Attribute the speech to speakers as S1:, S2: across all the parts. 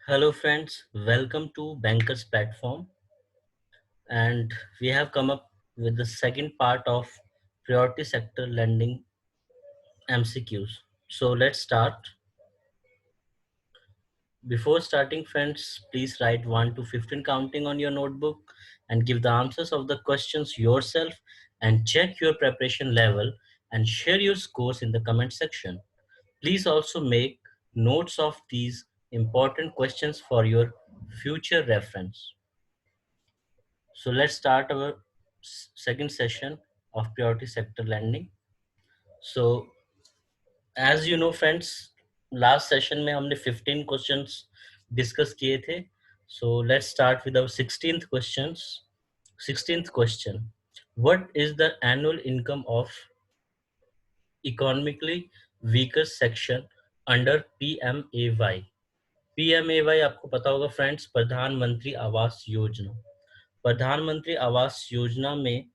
S1: Hello friends, welcome to Bankers platform, and we have come up with the second part of priority sector lending MCQs. So let's start. Before starting friends, please write 1 to 15 counting on your notebook and give the answers of the questions yourself and check your preparation level and share your scores in the comment section. Please also make notes of these important questions for your future reference. So let's start our second session of priority sector lending. So as you know friends, last session में हमने 15 questions discuss किए थे. So let's start with our 16th questions. 16th question. What is the annual income of economically weaker section under PMAY? PMAY आपको पता होगा friends, प्रधानमंत्री आवास योजना. प्रधानमंत्री आवास योजना में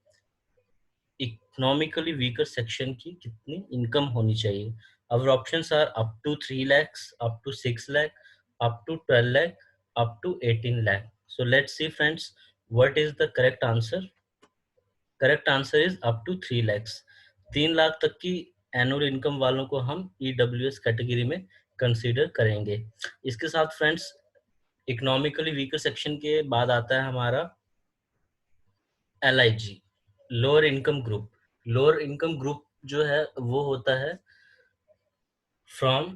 S1: इकोनॉमिकली वीकर सेक्शन की कितनी इनकम होनी चाहिए. Our options are up to 3 lakhs, up to 6 lakh, up to 12 lakh, up to 18 lakh. So let's see friends, what is the correct answer. Correct answer is up to 3 lakhs. 3 lakh तक की annual income वालों को हम EWS category में consider करेंगे. इसके साथ friends, economically weaker section के बाद आता है हमारा LIG, lower income group. Lower income group जो है वो होता है from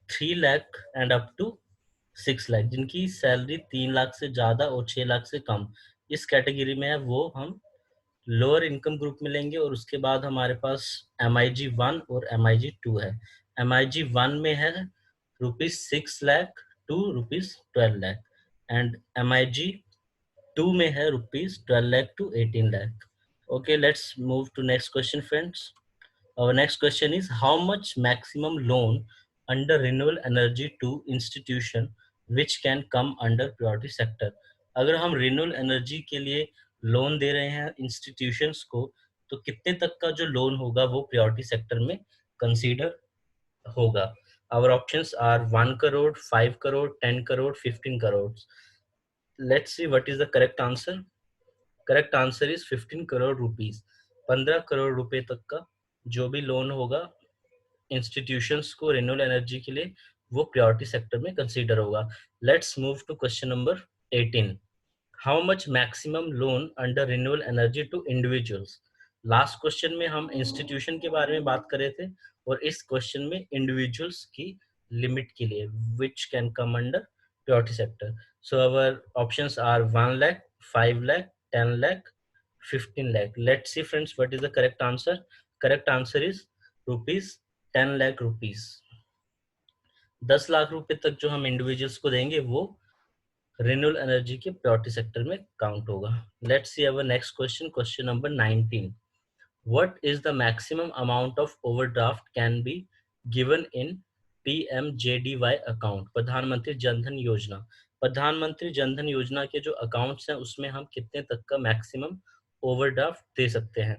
S1: 3 lakh and up to 6 lakh, जिनकी सैलरी 3 लाख से ज़्यादा और 6 लाख से कम इस कैटेगरी में है, वो हम लोअर इनकम ग्रुप में लेंगे. और उसके बाद हमारे पास MIG 1 और MIG 2 है. MIG 1 में है ₹6 lakh to ₹12 lakh and MIG 2 में है ₹12 lakh to 18 lakh. Okay, let's move to next question friends. Our next question is, how much maximum loan under renewable energy to institution which can come under priority sector? अगर हम renewable energy के लिए loan दे रहे हैं institutions को, तो कितने तक का जो लोन होगा वो priority sector में consider होगा. Our options are 1 crore, 5 crore, 10 crore, 15 crores. Let's see what is the correct answer. Correct answer is 15 crore rupees. 15 crore रुपए तक का जो भी लोन होगा इंस्टीट्यूशंस को रिन्यूएबल एनर्जी के लिए, वो प्रायोरिटी सेक्टर में कंसीडर होगा. Let's move to question number 18. How much maximum loan under renewable energy to individuals? Last question में हम इंस्टीट्यूशन के बारे में बात कर रहे थे और इस क्वेश्चन में इंडिविजुअल्स की लिमिट के लिए which can come under priority sector. So our options are 1 lakh, 5 lakh, 10 lakh, 15 lakh. Let's see friends, what is the correct answer. Correct answer is rupees 10 lakh rupees. 10 lakh रुपए तक जो हम individuals को देंगे वो रिन्यूएबल एनर्जी के priority sector में count होगा. Let's see our next question. Question number 19. What is the maximum amount of overdraft can be given in PMJDY account? प्रधानमंत्री जनधन योजना. प्रधानमंत्री जनधन योजना के जो अकाउंट्स हैं उसमें हम कितने तक का मैक्सिमम ओवरड्राफ्ट दे सकते हैं.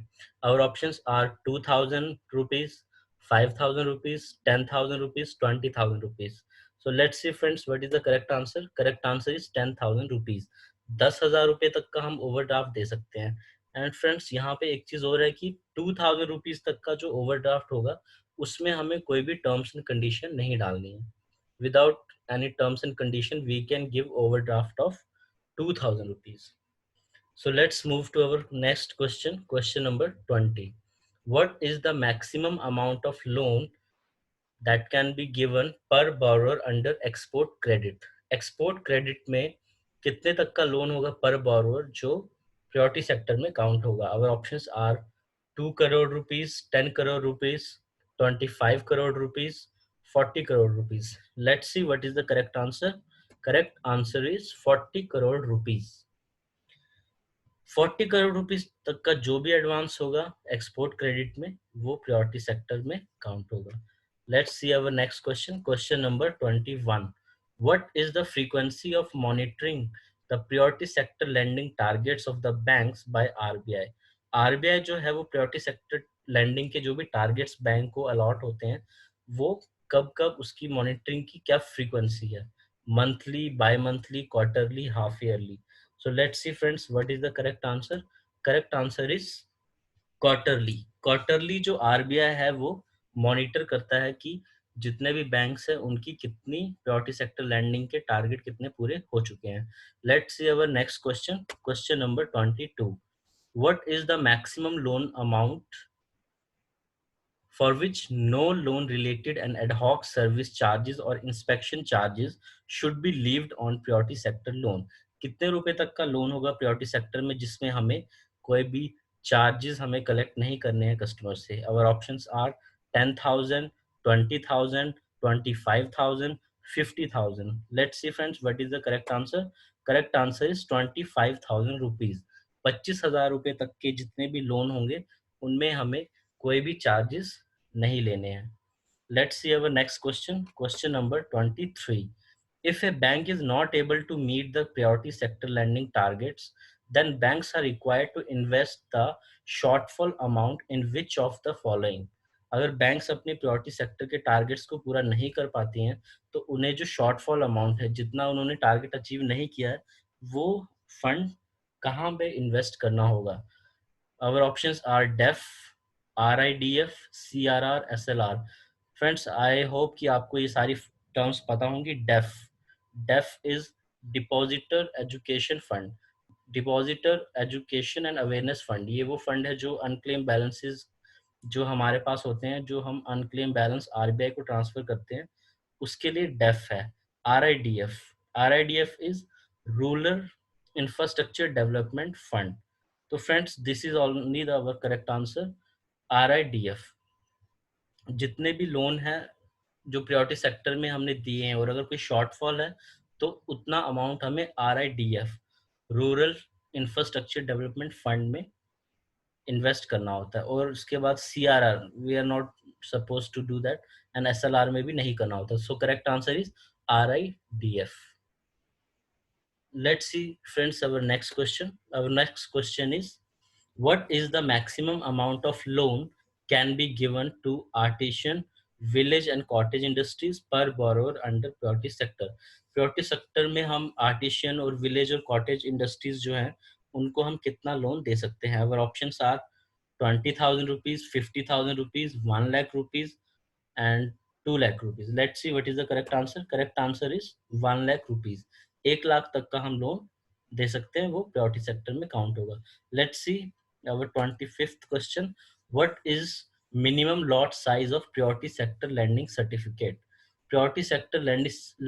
S1: Our options are 2,000 rupees, 5,000 rupees, 10,000 rupees, 20,000 rupees. So let's see friends, what is the correct answer. Correct answer is 10,000 rupees. 10,000 रुपए तक का हम ओवरड्राफ्ट दे सकते हैं. एंड फ्रेंड्स, यहाँ पे एक चीज और है कि 2,000 रुपीज तक का जो ओवरड्राफ्ट होगा उसमें हमें कोई भी टर्म्स एंड कंडीशन नहीं डालनी है. Without any terms and condition we can give overdraft of 2,000 rupees. So let's move to our next question. Question number 20. What is the maximum amount of loan that can be given per borrower under export credit? Export credit में कितने तक का loan होगा पर borrower जो priority sector में count होगा. Our options are 2 crore rupees, 10 crore rupees, 25 crore rupees, 40 crore rupees. Let's see what is the correct answer. Correct answer is 40 crore rupees. 40 crore rupees तक का जो भी एडवांस होगा एक्सपोर्ट क्रेडिट में वो प्रायोरिटी सेक्टर में काउंट होगा. Let's see our next question. Question number 21. What is the frequency of monitoring the priority sector lending targets of the banks by RBI? RBI जो है वो priority sector lending के जो भी targets बैंक को allot होते हैं वो कब कब उसकी monitoring की क्या frequency है. monthly, bi-monthly, quarterly, half yearly. So let's see friends, what is the correct answer? Correct answer is quarterly. Quarterly जो आरबीआई है वो मॉनिटर करता है कि जितने भी बैंक्स हैं उनकी कितनी प्रायोरिटी सेक्टर लैंडिंग के टारगेट कितने पूरे हो चुके हैं। Let's see our next question, question number 22। What is the maximum loan amount for which no loan related and ad hoc service charges or inspection charges should be levied on priority sector loan। कितने रुपए तक का loan होगा priority sector में जिसमें हमें कोई भी चार्जेस हमें कलेक्ट नहीं करने हैं कस्टमर से? Our options are 10,000, 20,000, 25,000, 50,000। Let's see friends, what is the correct answer? Correct answer is 25,000 rupees. 25,000 रुपए तक के जितने भी लोन होंगे उनमें हमें कोई भी चार्जेस नहीं लेने हैं। Let's see our next question, question number 23। If a bank is not able to meet the priority sector lending targets, then banks are required to invest the shortfall amount in which of the following। अगर banks अपने priority sector के targets को पूरा नहीं कर पाती हैं तो उन्हें जो शॉर्टफॉल अमाउंट है, जितना उन्होंने टारगेट अचीव नहीं किया है, वो फंड कहाँ पे इन्वेस्ट करना होगा? Our options are DEF, RIDF, CRR, SLR। Friends I hope कि आपको ये सारी टर्म्स पता होंगी। DEF, DEF is depositor education fund, depositor education and awareness fund. ये वो फंड है जो अनक्लेम बैलेंसेस जो हमारे पास होते हैं, जो हम अनक्लेम बैलेंस आरबीआई को ट्रांसफर करते हैं, उसके लिए डेफ है। RIDF, RIDF is rural infrastructure development fund. तो friends this is only the our correct answer, RIDF। जितने भी लोन हैं जो प्रायोरिटी सेक्टर में हमने दिए हैं और अगर कोई शॉर्टफॉल है तो उतना अमाउंट हमें RIDF, rural infrastructure development fund में इन्वेस्ट करना होता है। और उसके बाद CRR, we are not suppose to do that, and SLR में भी नहीं करना होता। So correct answer is RIDF। Let's see friends our next question. Our next question is, what is the maximum amount of loan can be given to artisan, village and cottage industries per borrower under priority sector? Priority sector में हम artisan और village और cottage industries जो हैं उनको हम कितना loan दे सकते हैं? Our options are 20,000 rupees, 50,000 rupees, 1 lakh rupees and 2 lakh rupees। Let's see what is the correct answer। Correct answer is 1 lakh rupees। 1 lakh तक का हम लोन दे सकते हैं, वो प्रायोरिटी सेक्टर में काउंट होगा। Let's see our 25th question। What is minimum lot size of priority sector lending certificate? Priority sector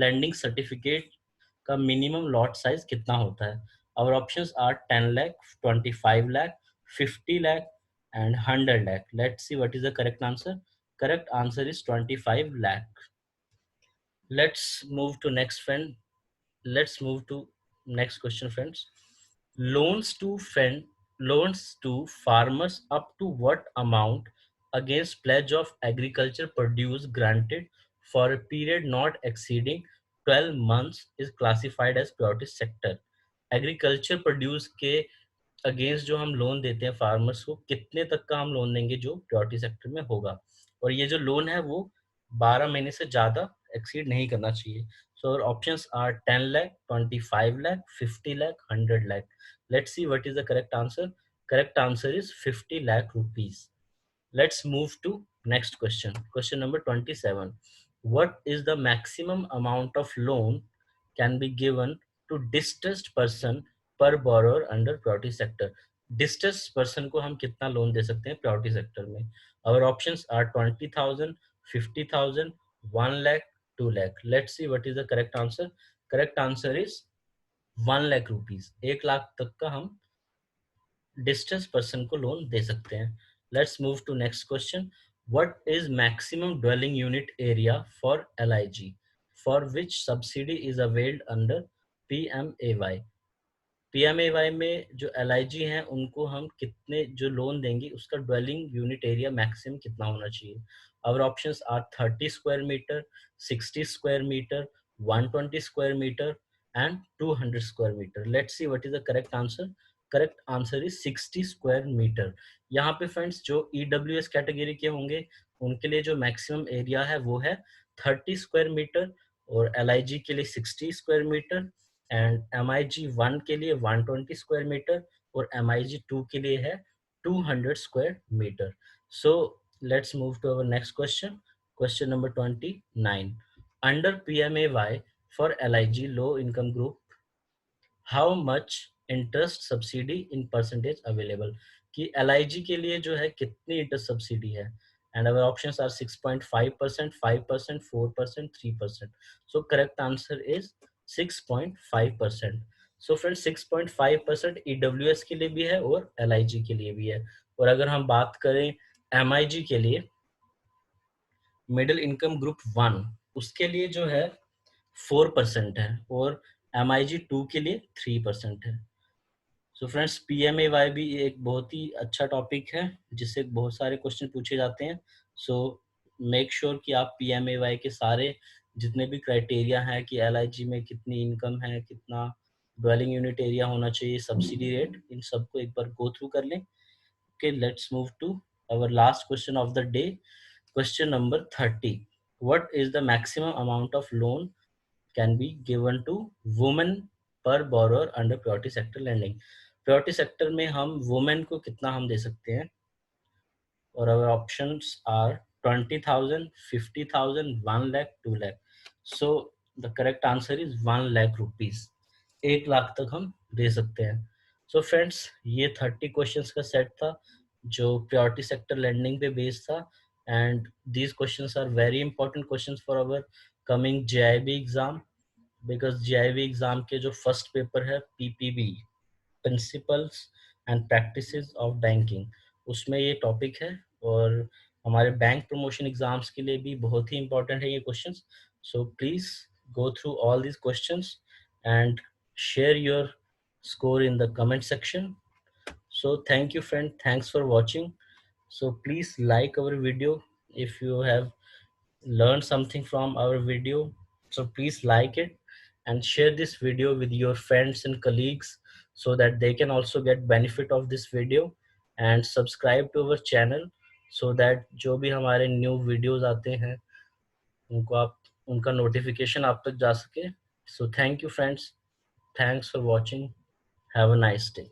S1: lending certificate का मिनिमम लॉट साइज कितना होता है? Our options are 10 lakh, 25 lakh, 50 lakh and 100 lakh। Let's see what is the correct answer। Correct answer is 25 lakh। Let's move to next friend. Let's move to next question, friends। Loans to loans to farmers up to what amount against pledge of agriculture produce granted for a period not exceeding 12 months is classified as priority sector। Agriculture produce के against जो हम loan देते हैं farmers को, कितने तक का हम लोन देंगे जो प्रायोरिटी सेक्टर में होगा? और ये जो लोन है वो 12 महीने से ज़्यादा एक्सीड नहीं करना चाहिए। So options are 10 lakh, 25 lakh, 50 lakh, 100 lakh. Let's see what is the correct answer. Correct answer is 50 lakh rupees. Let's move to next question. Question number 27. What is the maximum amount of loan can be given to distressed person per borrower under priority sector? Distressed person को हम कितना loan दे सकते हैं priority sector में? Our options are 20,000, 50,000, 1 lakh, 2 lakh। Let's see what is the correct answer. Correct answer is 1 lakh rupees। 1 lakh तक का हम डिस्टेंस पर्सन को लोन दे सकते हैं। Let's move to next question. What is maximum dwelling unit area for LIG for which subsidy is availed under PMAY? PMAY में जो LIG हैं उनको हम कितने जो लोन देंगे उसका ड्वेलिंग यूनिट एरिया मैक्सिमम कितना होना चाहिए? Our options are 30 square meter, 60 square meter, 120 square meter and 200 square meter। Let's see what is the correct answer। Correct answer is 60 square metre. यहाँ पे फ्रेंड्स जो EWS कैटेगरी के होंगे उनके लिए जो मैक्सिमम एरिया है वो है 30 स्क्वायर मीटर, और LIG के लिए 60 स्क्वायर मीटर एंड MIG 1 के लिए 120 स्क्वायर मीटर और MIG 2 के लिए है 200 square metre. So let's move to our next question. Question number 29. Under PMAY for LIG low income group, how much interest subsidy in percentage available? कि LIG के लिए जो है कितनी इंटरेस्ट सब्सिडी है? And our options are 6.5%, 5%, 4%, 3%. So correct answer is 6.5%. So friends 6.5% EWS के लिए भी है और LIG के लिए भी है. और अगर हम बात करें MIG के लिए, मिडिल इनकम ग्रुप 1, उसके लिए जो है 4% है और MIG 2 के लिए 3% है. सो फ्रेंड्स PMAY भी एक बहुत ही अच्छा टॉपिक है जिससे बहुत सारे क्वेश्चन पूछे जाते हैं. सो मेक श्योर कि आप PMAY के सारे जितने भी क्राइटेरिया हैं कि LIG में कितनी इनकम है, कितना ड्वेलिंग यूनिट एरिया होना चाहिए, सब्सिडी रेट, इन सबको एक बार गो थ्रू कर लें. Okay, let's move to our last question of the day. Question number 30. What is the maximum amount of loan can be given to women per borrower under priority sector lending? Priority sector में हम women को कितना हम दे सकते हैं? और our options are 20,000, 50,000, 1 lakh, 2 lakh. So the correct answer is 1 lakh rupees. 1 lakh तक हम दे सकते हैं. So friends, ये 30 questions का set था जो priority sector lending पे based था. And these questions are very important questions for our coming JIB exam, because JIB exam के जो फर्स्ट पेपर है PPB, principles and practices of banking, उसमें ये टॉपिक है और हमारे बैंक प्रमोशन एग्जाम्स के लिए भी बहुत ही इंपॉर्टेंट है ये questions. So please go through all these questions and share your score in the comment section. So thank you friend, thanks for watching. So please like our video if you have learn something from our video. So please like it and share this video with your friends and colleagues so that they can also get benefit of this video, and subscribe to our channel so that जो भी हमारे new videos आते हैं उनको आप उनका notification आप तक जा सके. So thank you friends, thanks for watching, have a nice day.